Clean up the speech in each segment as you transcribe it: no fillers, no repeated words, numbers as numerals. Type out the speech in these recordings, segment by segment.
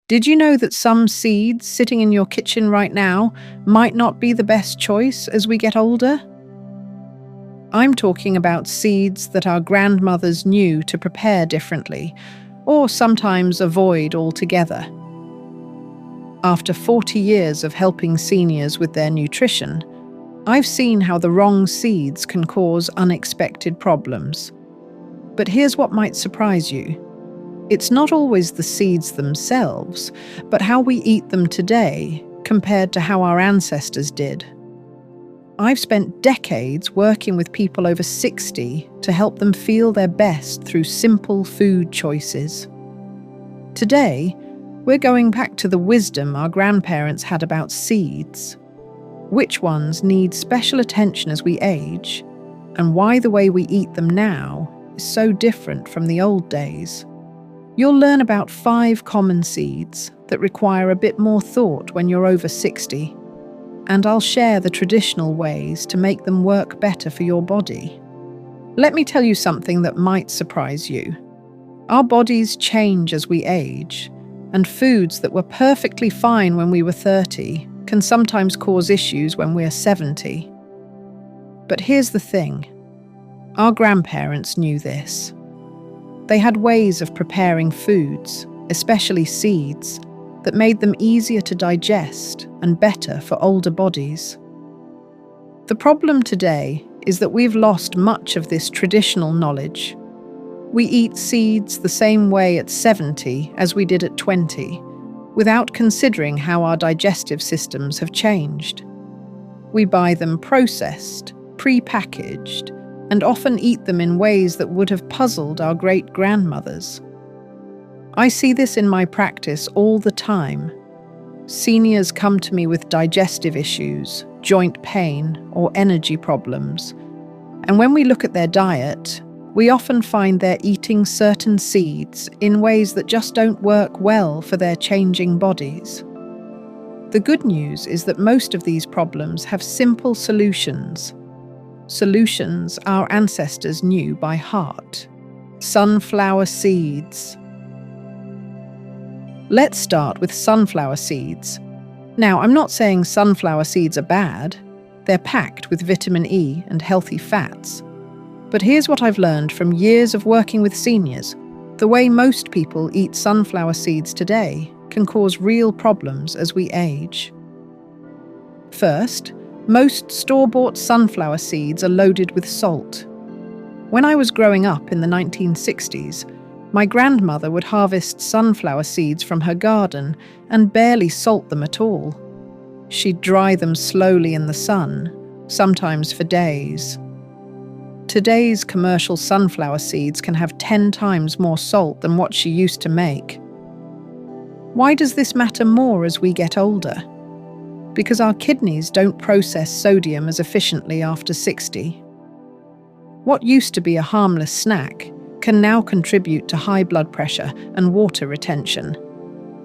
Did you know that some seeds sitting in your kitchen right now might not be the best choice as we get older? I'm talking about seeds that our grandmothers knew to prepare differently, or sometimes avoid altogether. After 40 years of helping seniors with their nutrition, I've seen how the wrong seeds can cause unexpected problems. But here's what might surprise you. It's not always the seeds themselves, but how we eat them today compared to how our ancestors did. I've spent decades working with people over 60 to help them feel their best through simple food choices. Today, we're going back to the wisdom our grandparents had about seeds, which ones need special attention as we age, and why the way we eat them now is so different from the old days. You'll learn about 5 common seeds that require a bit more thought when you're over 60, and I'll share the traditional ways to make them work better for your body. Let me tell you something that might surprise you. Our bodies change as we age, and foods that were perfectly fine when we were 30 can sometimes cause issues when we're 70. But here's the thing. Our grandparents knew this. They had ways of preparing foods, especially seeds, that made them easier to digest and better for older bodies. The problem today is that we've lost much of this traditional knowledge. We eat seeds the same way at 70 as we did at 20, without considering how our digestive systems have changed. We buy them processed, pre-packaged, and often eat them in ways that would have puzzled our great-grandmothers. I see this in my practice all the time. Seniors come to me with digestive issues, joint pain, or energy problems. And when we look at their diet, we often find they're eating certain seeds in ways that just don't work well for their changing bodies. The good news is that most of these problems have simple solutions. Solutions our ancestors knew by heart. Sunflower seeds. Let's start with sunflower seeds. Now, I'm not saying sunflower seeds are bad. They're packed with vitamin E and healthy fats. But here's what I've learned from years of working with seniors. The way most people eat sunflower seeds today can cause real problems as we age. First, most store-bought sunflower seeds are loaded with salt. When I was growing up in the 1960s, my grandmother would harvest sunflower seeds from her garden and barely salt them at all. She'd dry them slowly in the sun, sometimes for days. Today's commercial sunflower seeds can have 10 times more salt than what she used to make. Why does this matter more as we get older? Because our kidneys don't process sodium as efficiently after 60. What used to be a harmless snack can now contribute to high blood pressure and water retention.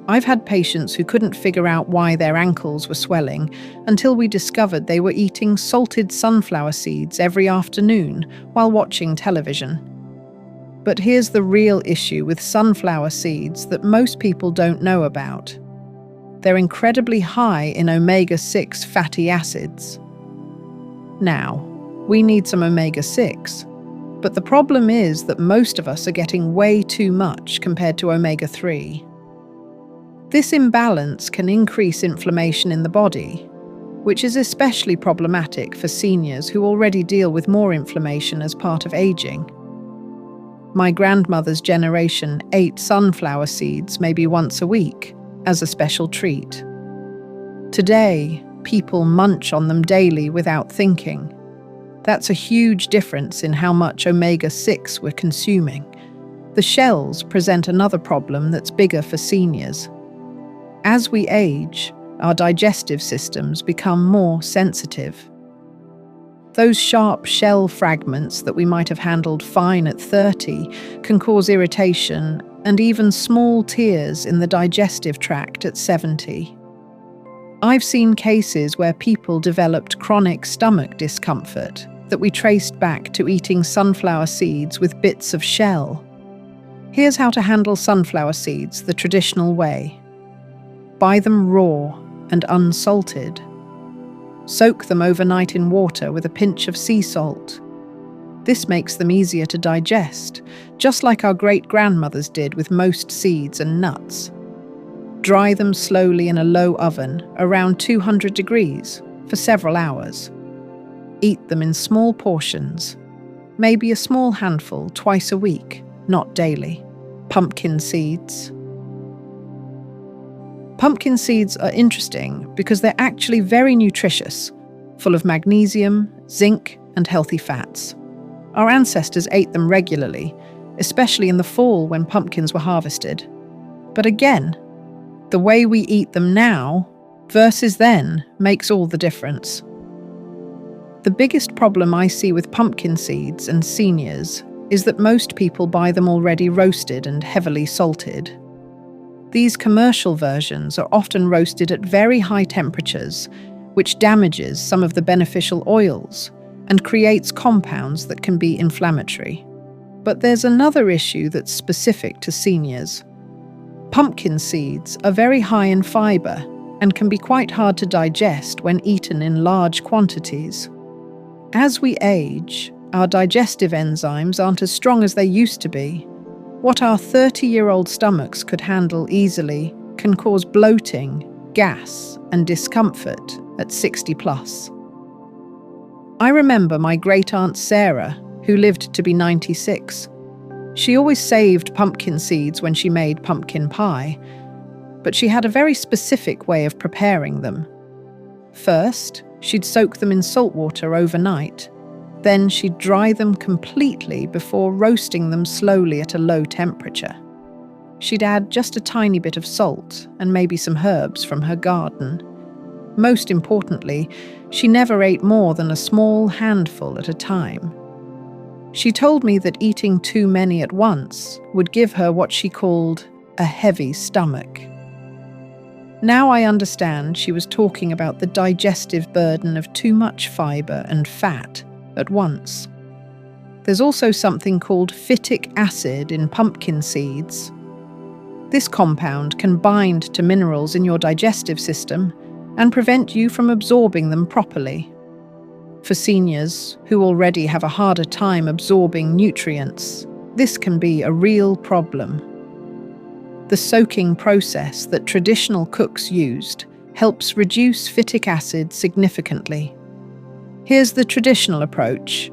I've had patients who couldn't figure out why their ankles were swelling until we discovered they were eating salted sunflower seeds every afternoon while watching television. But here's the real issue with sunflower seeds that most people don't know about. They're incredibly high in omega-6 fatty acids. Now, we need some omega-6, but the problem is that most of us are getting way too much compared to omega-3. This imbalance can increase inflammation in the body, which is especially problematic for seniors who already deal with more inflammation as part of aging. My grandmother's generation ate sunflower seeds maybe once a week, as a special treat. Today, people munch on them daily without thinking. That's a huge difference in how much omega-6 we're consuming. The shells present another problem that's bigger for seniors. As we age, our digestive systems become more sensitive. Those sharp shell fragments that we might have handled fine at 30 can cause irritation and even small tears in the digestive tract at 70. I've seen cases where people developed chronic stomach discomfort that we traced back to eating sunflower seeds with bits of shell. Here's how to handle sunflower seeds the traditional way. Buy them raw and unsalted. Soak them overnight in water with a pinch of sea salt. This makes them easier to digest, just like our great-grandmothers did with most seeds and nuts. Dry them slowly in a low oven, around 200 degrees, for several hours. Eat them in small portions, maybe a small handful twice a week, not daily. Pumpkin seeds. Pumpkin seeds are interesting because they're actually very nutritious, full of magnesium, zinc, and healthy fats. Our ancestors ate them regularly, especially in the fall when pumpkins were harvested. But again, the way we eat them now versus then makes all the difference. The biggest problem I see with pumpkin seeds and seniors is that most people buy them already roasted and heavily salted. These commercial versions are often roasted at very high temperatures, which damages some of the beneficial oils and creates compounds that can be inflammatory. But there's another issue that's specific to seniors. Pumpkin seeds are very high in fiber and can be quite hard to digest when eaten in large quantities. As we age, our digestive enzymes aren't as strong as they used to be. What our 30-year-old stomachs could handle easily can cause bloating, gas, and discomfort at 60 plus. I remember my great-aunt Sarah, who lived to be 96. She always saved pumpkin seeds when she made pumpkin pie, but she had a very specific way of preparing them. First, she'd soak them in salt water overnight. Then she'd dry them completely before roasting them slowly at a low temperature. She'd add just a tiny bit of salt and maybe some herbs from her garden. Most importantly, she never ate more than a small handful at a time. She told me that eating too many at once would give her what she called a heavy stomach. Now I understand she was talking about the digestive burden of too much fiber and fat at once. There's also something called phytic acid in pumpkin seeds. This compound can bind to minerals in your digestive system and prevent you from absorbing them properly. For seniors who already have a harder time absorbing nutrients, this can be a real problem. The soaking process that traditional cooks used helps reduce phytic acid significantly. Here's the traditional approach.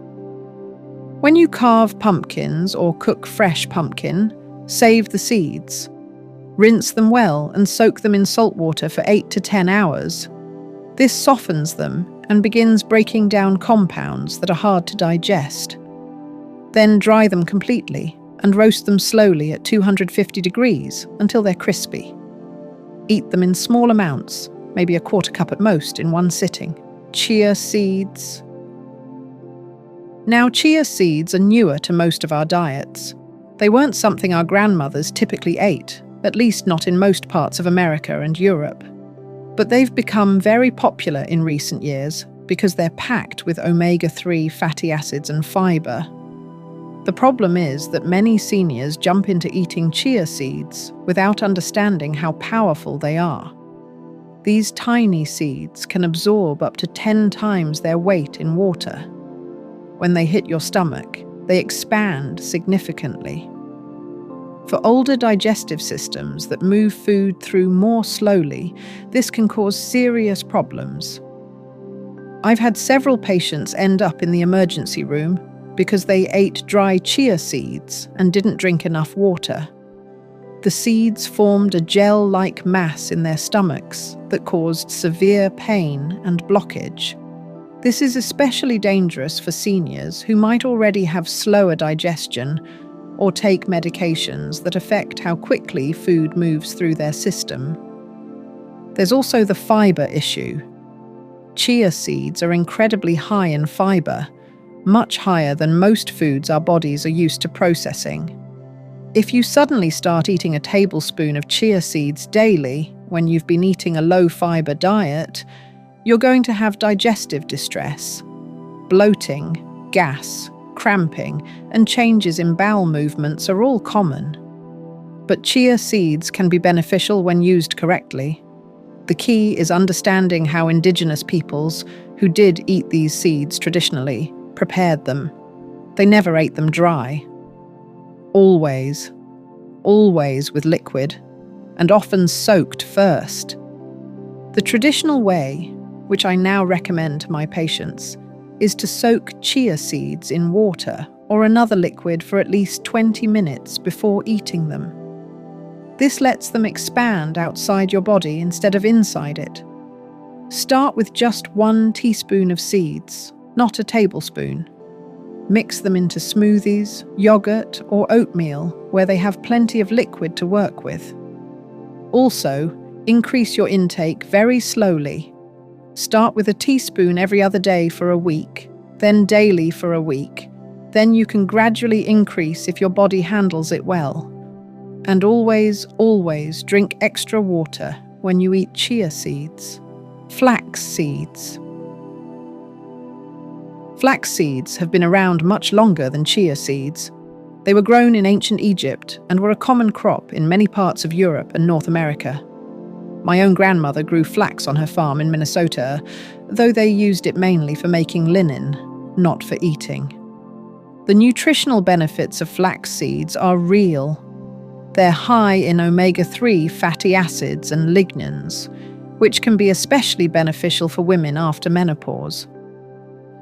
When you carve pumpkins or cook fresh pumpkin, save the seeds. Rinse them well and soak them in salt water for 8 to 10 hours. This softens them and begins breaking down compounds that are hard to digest. Then dry them completely and roast them slowly at 250 degrees until they're crispy. Eat them in small amounts, maybe a quarter cup at most in one sitting. Chia seeds. Now, chia seeds are newer to most of our diets. They weren't something our grandmothers typically ate, at least not in most parts of America and Europe. But they've become very popular in recent years because they're packed with omega-3 fatty acids and fiber. The problem is that many seniors jump into eating chia seeds without understanding how powerful they are. These tiny seeds can absorb up to 10 times their weight in water. When they hit your stomach, they expand significantly. For older digestive systems that move food through more slowly, this can cause serious problems. I've had several patients end up in the emergency room because they ate dry chia seeds and didn't drink enough water. The seeds formed a gel-like mass in their stomachs that caused severe pain and blockage. This is especially dangerous for seniors who might already have slower digestion or take medications that affect how quickly food moves through their system. There's also the fiber issue. Chia seeds are incredibly high in fiber, much higher than most foods our bodies are used to processing. If you suddenly start eating a tablespoon of chia seeds daily when you've been eating a low-fiber diet, you're going to have digestive distress. Bloating, gas, cramping, and changes in bowel movements are all common. But chia seeds can be beneficial when used correctly. The key is understanding how indigenous peoples, who did eat these seeds traditionally, prepared them. They never ate them dry. Always with liquid, and often soaked first. The traditional way, which I now recommend to my patients, is to soak chia seeds in water or another liquid for at least 20 minutes before eating them. This lets them expand outside your body instead of inside it. Start with just 1 teaspoon of seeds, not a tablespoon. Mix them into smoothies, yogurt, or oatmeal where they have plenty of liquid to work with. Also, increase your intake very slowly. Start with a teaspoon every other day for a week, then daily for a week. Then you can gradually increase if your body handles it well. And always drink extra water when you eat chia seeds. Flax seeds. Flax seeds have been around much longer than chia seeds. They were grown in ancient Egypt and were a common crop in many parts of Europe and North America. My own grandmother grew flax on her farm in Minnesota, though they used it mainly for making linen, not for eating. The nutritional benefits of flax seeds are real. They're high in omega-3 fatty acids and lignans, which can be especially beneficial for women after menopause.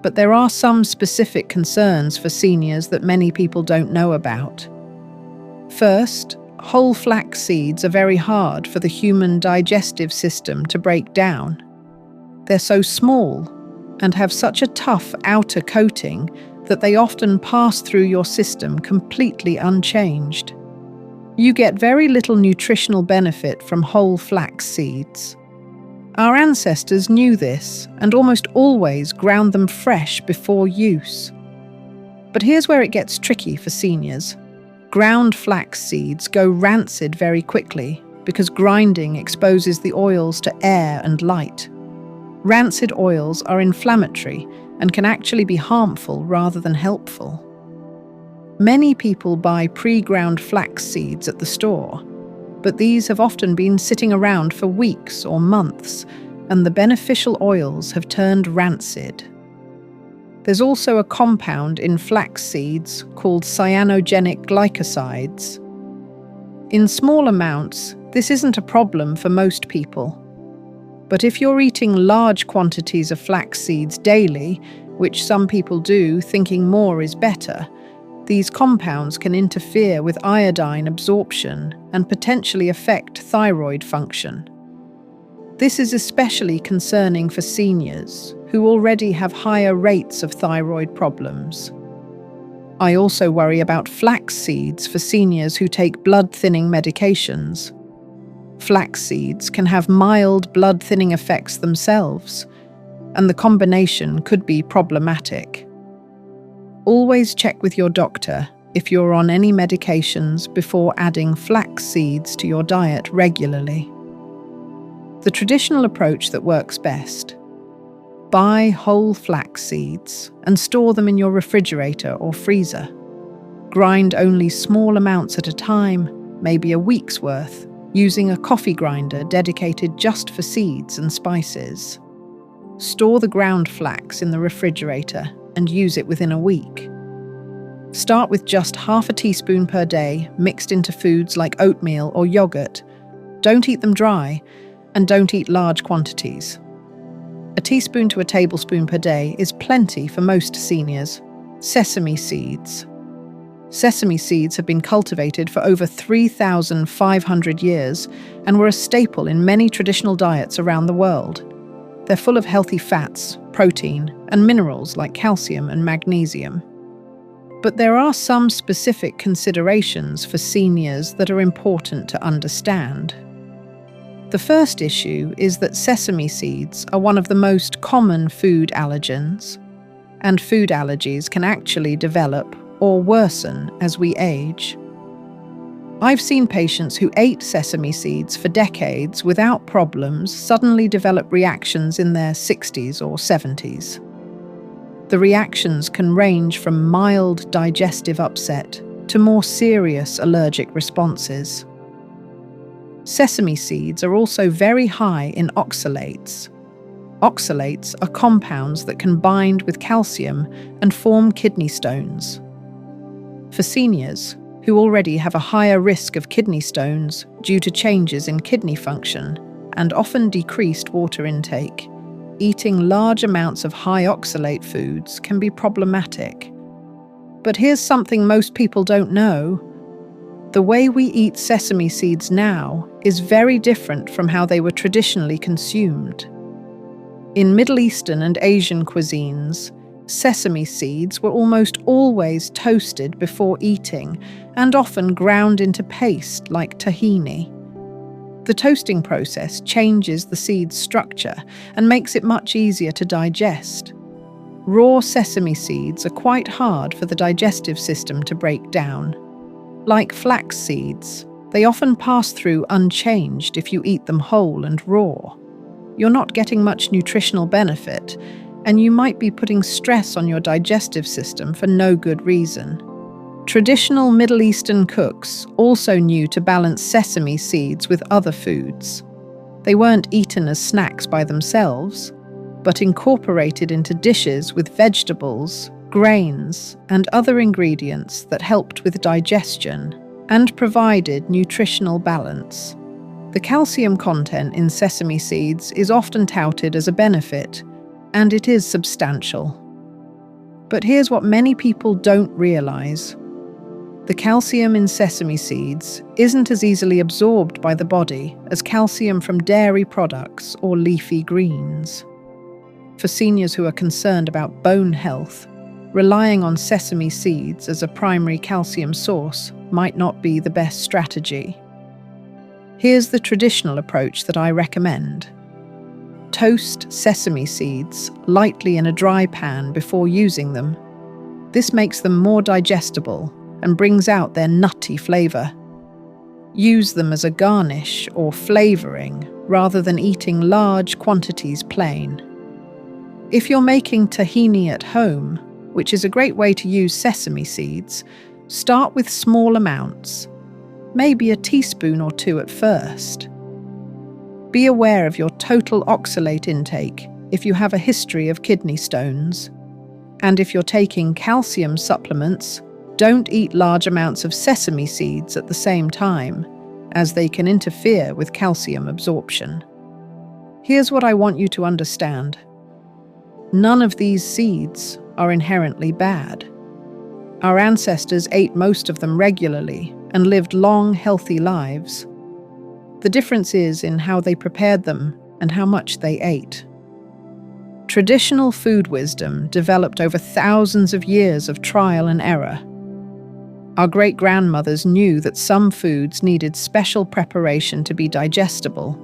But there are some specific concerns for seniors that many people don't know about. First, whole flax seeds are very hard for the human digestive system to break down. They're so small and have such a tough outer coating that they often pass through your system completely unchanged. You get very little nutritional benefit from whole flax seeds. Our ancestors knew this and almost always ground them fresh before use. But here's where it gets tricky for seniors. Ground flax seeds go rancid very quickly because grinding exposes the oils to air and light. Rancid oils are inflammatory and can actually be harmful rather than helpful. Many people buy pre-ground flax seeds at the store, but these have often been sitting around for weeks or months, and the beneficial oils have turned rancid. There's also a compound in flax seeds called cyanogenic glycosides. In small amounts, this isn't a problem for most people. But if you're eating large quantities of flax seeds daily, which some people do, thinking more is better, these compounds can interfere with iodine absorption and potentially affect thyroid function. This is especially concerning for seniors who already have higher rates of thyroid problems. I also worry about flax seeds for seniors who take blood-thinning medications. Flax seeds can have mild blood-thinning effects themselves, and the combination could be problematic. Always check with your doctor if you're on any medications before adding flax seeds to your diet regularly. The traditional approach that works best: buy whole flax seeds and store them in your refrigerator or freezer. Grind only small amounts at a time, maybe a week's worth, using a coffee grinder dedicated just for seeds and spices. Store the ground flax in the refrigerator and use it within a week. Start with just half a teaspoon per day, mixed into foods like oatmeal or yogurt. Don't eat them dry, and don't eat large quantities. A teaspoon to a tablespoon per day is plenty for most seniors. Sesame seeds. Sesame seeds have been cultivated for over 3,500 years and were a staple in many traditional diets around the world. They're full of healthy fats, protein, and minerals like calcium and magnesium. But there are some specific considerations for seniors that are important to understand. The first issue is that sesame seeds are one of the most common food allergens, and food allergies can actually develop or worsen as we age. I've seen patients who ate sesame seeds for decades without problems suddenly develop reactions in their 60s or 70s. The reactions can range from mild digestive upset to more serious allergic responses. Sesame seeds are also very high in oxalates. Oxalates are compounds that can bind with calcium and form kidney stones. For seniors, who already have a higher risk of kidney stones due to changes in kidney function and often decreased water intake, eating large amounts of high oxalate foods can be problematic. But here's something most people don't know. The way we eat sesame seeds now is very different from how they were traditionally consumed. In Middle Eastern and Asian cuisines, sesame seeds were almost always toasted before eating and often ground into paste like tahini. The toasting process changes the seed's structure and makes it much easier to digest. Raw sesame seeds are quite hard for the digestive system to break down. Like flax seeds, they often pass through unchanged if you eat them whole and raw. You're not getting much nutritional benefit, and you might be putting stress on your digestive system for no good reason. Traditional Middle Eastern cooks also knew to balance sesame seeds with other foods. They weren't eaten as snacks by themselves, but incorporated into dishes with vegetables, grains, and other ingredients that helped with digestion and provided nutritional balance. The calcium content in sesame seeds is often touted as a benefit, and it is substantial. But here's what many people don't realize. The calcium in sesame seeds isn't as easily absorbed by the body as calcium from dairy products or leafy greens. For seniors who are concerned about bone health, relying on sesame seeds as a primary calcium source might not be the best strategy. Here's the traditional approach that I recommend. Toast sesame seeds lightly in a dry pan before using them. This makes them more digestible and brings out their nutty flavor. Use them as a garnish or flavoring rather than eating large quantities plain. If you're making tahini at home, which is a great way to use sesame seeds, start with small amounts, maybe a teaspoon or two at first. Be aware of your total oxalate intake if you have a history of kidney stones. And if you're taking calcium supplements, don't eat large amounts of sesame seeds at the same time, as they can interfere with calcium absorption. Here's what I want you to understand. None of these seeds are inherently bad. Our ancestors ate most of them regularly and lived long, healthy lives. The difference is in how they prepared them and how much they ate. Traditional food wisdom developed over thousands of years of trial and error. Our great-grandmothers knew that some foods needed special preparation to be digestible.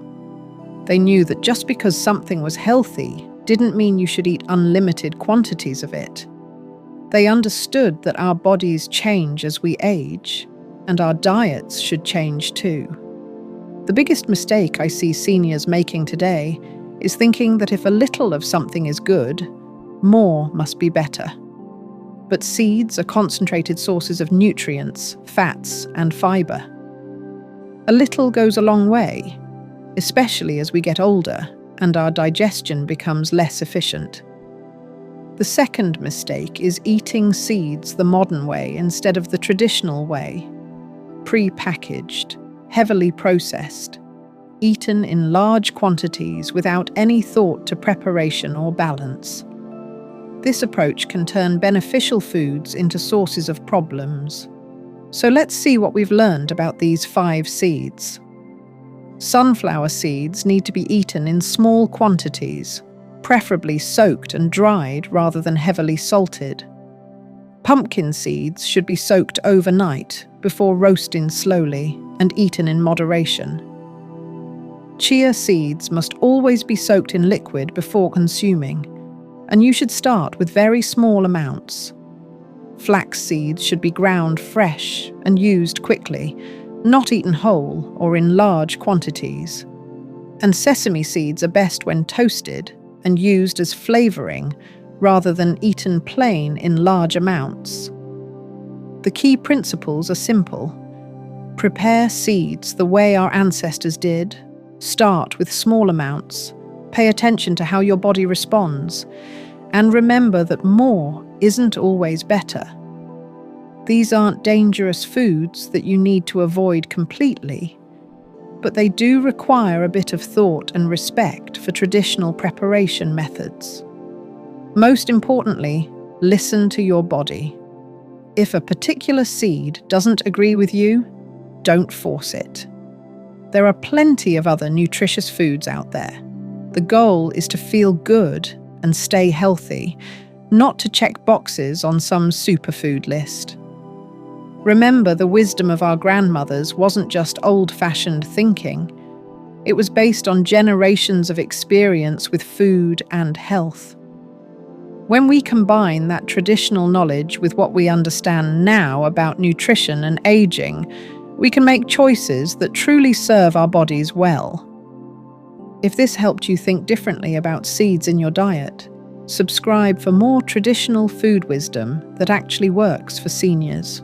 They knew that just because something was healthy didn't mean you should eat unlimited quantities of it. They understood that our bodies change as we age, and our diets should change too. The biggest mistake I see seniors making today is thinking that if a little of something is good, more must be better. But seeds are concentrated sources of nutrients, fats, and fiber. A little goes a long way, especially as we get older and our digestion becomes less efficient. The second mistake is eating seeds the modern way instead of the traditional way. Pre-packaged, heavily processed, eaten in large quantities without any thought to preparation or balance. This approach can turn beneficial foods into sources of problems. So let's see what we've learned about these 5 seeds. Sunflower seeds need to be eaten in small quantities, preferably soaked and dried rather than heavily salted. Pumpkin seeds should be soaked overnight before roasting slowly and eaten in moderation. Chia seeds must always be soaked in liquid before consuming, and you should start with very small amounts. Flax seeds should be ground fresh and used quickly, not eaten whole or in large quantities. And sesame seeds are best when toasted and used as flavoring rather than eaten plain in large amounts. The key principles are simple. Prepare seeds the way our ancestors did. Start with small amounts. Pay attention to how your body responds. And remember that more isn't always better. These aren't dangerous foods that you need to avoid completely, but they do require a bit of thought and respect for traditional preparation methods. Most importantly, listen to your body. If a particular seed doesn't agree with you, don't force it. There are plenty of other nutritious foods out there. The goal is to feel good and stay healthy, not to check boxes on some superfood list. Remember, the wisdom of our grandmothers wasn't just old-fashioned thinking. It was based on generations of experience with food and health. When we combine that traditional knowledge with what we understand now about nutrition and aging, we can make choices that truly serve our bodies well. If this helped you think differently about seeds in your diet, subscribe for more traditional food wisdom that actually works for seniors.